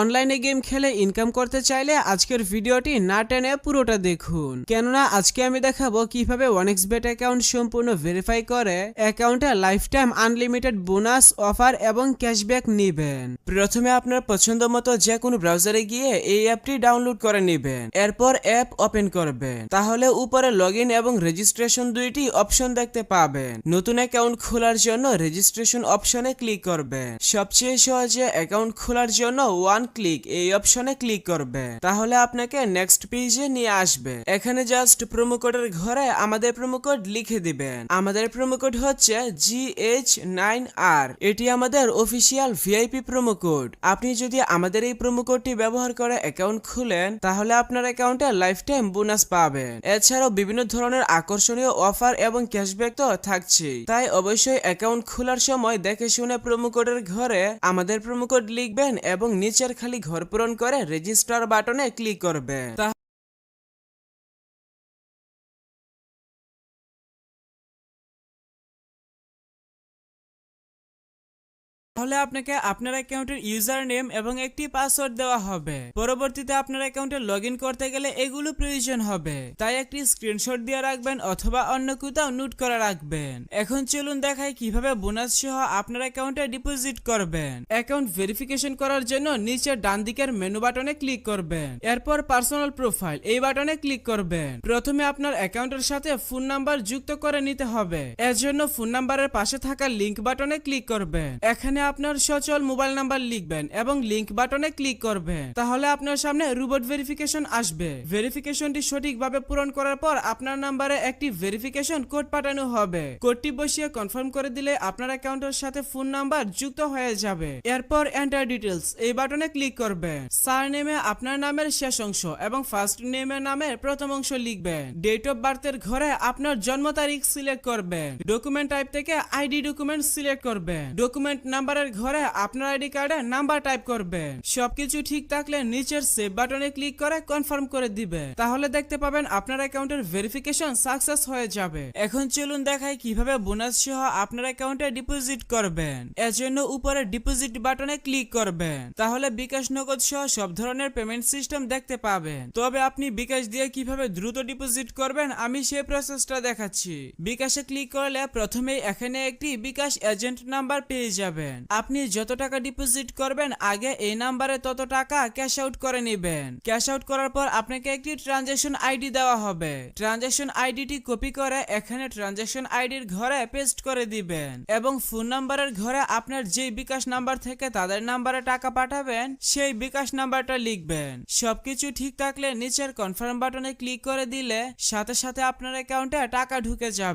অনলাইনে গেম খেলে ইনকাম করতে চাইলে আজকের ভিডিওটি না টেনে পুরোটা দেখুন, কেননা আজকে আমি দেখাবো কিভাবে 1xBet অ্যাকাউন্ট সম্পূর্ণ ভেরিফাই করে অ্যাকাউন্টে life time unlimited bonus offer এবং ক্যাশব্যাক নেবেন। প্রথমে আপনার পছন্দ মতো যে কোনো ব্রাউজারে গিয়ে এই অ্যাপটি ডাউনলোড করে নেবেন। এরপর অ্যাপ ওপেন করবেন, তাহলে উপরে লগইন এবং রেজিস্ট্রেশন দুইটি অপশন দেখতে পাবেন। নতুন অ্যাকাউন্ট খোলার জন্য রেজিস্ট্রেশন অপশনে ক্লিক করবেন। সবচেয়ে সহজে অ্যাকাউন্ট খোলার জন্য ওয়ান ক্লিক এই অপশনে ক্লিক করবে, তাহলে আপনাকে নেক্সট পেজে নিয়ে আসবে। এখানে জাস্ট প্রোমো কোডের ঘরে আমাদের প্রোমো কোড লিখে দিবেন। আমাদের প্রোমো কোড হচ্ছে GH9R। এটি আমাদের অফিসিয়াল ভিআইপি প্রোমো কোড। আপনি যদি আমাদের এই প্রোমো কোডটি ব্যবহার করে অ্যাকাউন্ট খুলেন, তাহলে আপনার অ্যাকাউন্টে লাইফ টাইম বোনাস পাবেন। এছাড়াও বিভিন্ন ধরনের আকর্ষণীয় অফার এবং ক্যাশব্যাক তো থাকছেই। তাই অবশ্যই অ্যাকাউন্ট খোলার সময় দেখে শুনে প্রোমো কোডের ঘরে আমাদের প্রোমো কোড লিখবেন এবং নিচের খালি ঘর পূরণ করে রেজিস্টার বাটনে ক্লিক করবেন। তাহলে আপনাকে আপনার অ্যাকাউন্টের ইউজার নেম এবং একটি পাসওয়ার্ড দেওয়া হবে। পরবর্তীতে আপনার অ্যাকাউন্টে লগইন করতে গেলে এগুলো প্রয়োজন হবে, তাই একটি স্ক্রিনশট দিয়ে রাখবেন অথবা অন্য কোথাও নোট করে রাখবেন। এখন চলুন দেখাই কিভাবে বোনাস সহ আপনার অ্যাকাউন্টে ডিপোজিট করবেন। অ্যাকাউন্ট ভেরিফিকেশন করার জন্য নিচের ডান দিকের মেনু বাটনে ক্লিক করবেন। এরপর পার্সোনাল প্রোফাইল এই বাটনে ক্লিক করবেন। প্রথমে আপনার অ্যাকাউন্টের সাথে ফোন নাম্বার যুক্ত করে নিতে হবে। এর জন্য ফোন নাম্বারের পাশে থাকা লিংক বাটনে ক্লিক করবেন। এখানে আপনার সচল মোবাইল নাম্বার লিখবেন এবং লিংক বাটনে ক্লিক করবেন, তাহলে আপনার সামনে রোবট ভেরিফিকেশন আসবে। ভেরিফিকেশনটি সঠিকভাবে পূরণ করার পর আপনার নাম্বারে একটি ভেরিফিকেশন কোড পাঠানো হবে। কোডটি বসিয়ে কনফার্ম করে দিলে আপনার অ্যাকাউন্টের সাথে ফোন নাম্বার যুক্ত হয়ে যাবে। এরপর এন্টার ডিটেইলস এই বাটনে ক্লিক করবেন। সারনেমে আপনার নামের শেষ অংশ এবং ফার্স্ট নেমের নামের প্রথম অংশ লিখবেন। ডেট অফ বার্থের ঘরে আপনার জন্ম তারিখ সিলেক্ট করবেন। ডকুমেন্ট টাইপ থেকে আইডি ডকুমেন্ট সিলেক্ট করবেন। ডকুমেন্ট নাম্বারের ঘরে আপনার আইডি কার্ডে নাম্বার টাইপ করবেন। সবকিছু ঠিক থাকলে নিচের সেভ বাটনে ক্লিক করে কনফার্ম করে দিবেন, তাহলে দেখতে পাবেন আপনার অ্যাকাউন্টের ভেরিফিকেশন সাকসেস হয়ে যাবে। এখন চলুন দেখাই কিভাবে বোনাস সহ আপনার অ্যাকাউন্টে ডিপোজিট করবেন। এর জন্য উপরে ডিপোজিট বাটনে ক্লিক করবেন, তাহলে বিকাশ নগদ সহ সব ধরনের পেমেন্ট সিস্টেম দেখতে পাবেন। তবে আপনি বিকাশ দিয়ে কিভাবে দ্রুত ডিপোজিট করবেন আমি সেই প্রসেসটা দেখাচ্ছি। বিকাশে ক্লিক করলে প্রথমেই এখানে একটি বিকাশ এজেন্ট নাম্বার পেয়ে যাবেন। আপনি যত টাকা ডিপোজিট করবেন আগে এই নাম্বারে তত টাকা ক্যাশ আউট করে নেবেন। ক্যাশ আউট করার পর আপনাকে একটি ট্রানজাকশন আইডি দেওয়া হবে। ট্রানজাকশন আইডিটি কপি করে এখানে ট্রানজাকশন আইডির ঘরে পেস্ট করে দিবেন এবং ফোন নাম্বারের ঘরে আপনার যেই বিকাশ নাম্বার থেকে তাদের নাম্বারে টাকা পাঠাবেন সেই বিকাশ নাম্বারটা লিখবেন। সবকিছু ঠিক থাকলে নিচের কনফার্ম বাটনে ক্লিক করে দিলে সাথে সাথে আপনার অ্যাকাউন্টে টাকা ঢুকে যাবে।